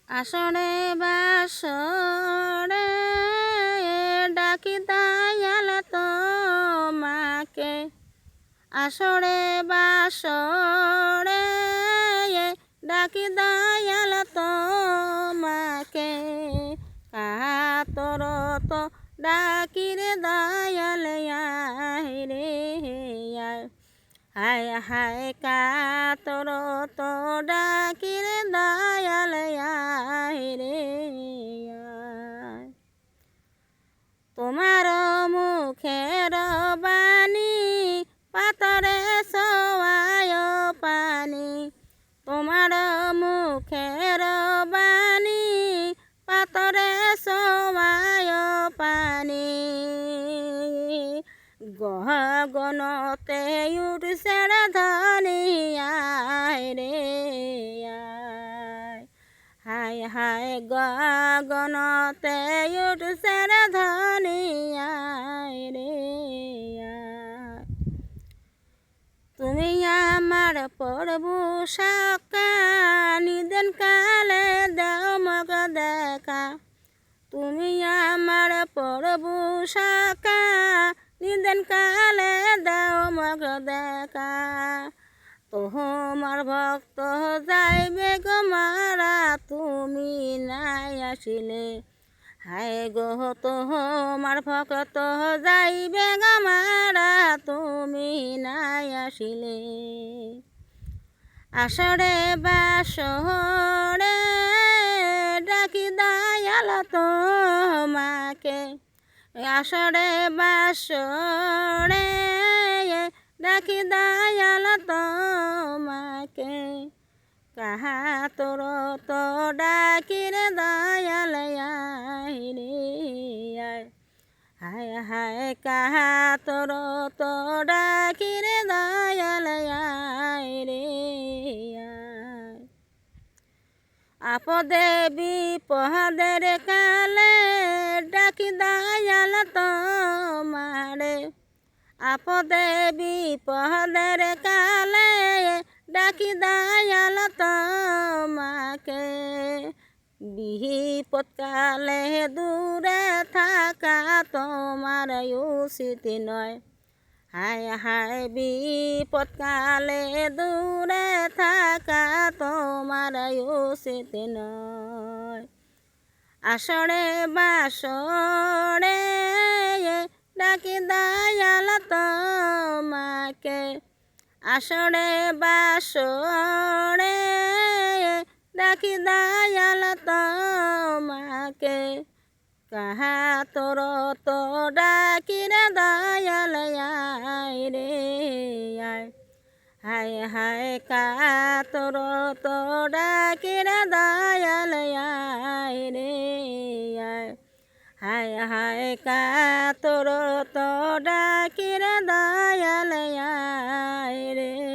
আসরে বাসরে ডাকি দয়াল তোমাকে, আসরে বাসরে ডাকি দয়াল তোমাকে, কাতর তো ডাকি রে দয়াল রে হায় হায় কাতর তো ডাকি রে দয়াল রে তোমার মুখের বাণী পাতরে সোয়ায় পানি, তোমার মুখের বাণী পাতরে সোয়ায় পানি, গগনতে উঠছে ধনী রে হায় হায় গগনতে উঠছে ধনী রে তুমি আমার প্রভু সকা নিদেন কালে দাও মগ দেখা, তুমি আমার প্রভু সকা নিদেন কালে দাও মগ দেখা, তোমার ভক্ত যাইবে গো মারা তুমি নাই আসিলে, হায় গো তোমার ভক্ত যাইবে গো মারা তুমি নাই আসিলে, আসরে বাসরে ডাকি দয়াল তোমাকে, আসরে বাসরে ডাকি দয়াল তোমাকে, কাহা তোর তো ডাকি রে দয়াল রে হায় হায় কাহা তোর তো ডাকি রে দয়াল রে আপদে বিপদের কালে ডাকি দয়াল তোমারে, আপদে বিপদের কালে ডাকি দয়াল তোমাকে, বিপদ কালে দূরে থাকা তোমার উচিত নয়, হায় হায় বিপদ কালে দূরে থাকা তোমার উচিত নয়, আসরে বাসরে ডাকি দয়াল তোমাকে, আসরে বাসরে ডাকি দয়াল তোমাকে, কাহা তোর তো ডাকি রে দয়াল রে হায় হায় কাহা তোর তো ডাকি রে দয়াল রে হায় হায় কাহা তোর তো ডাকি রে দয়াল রে।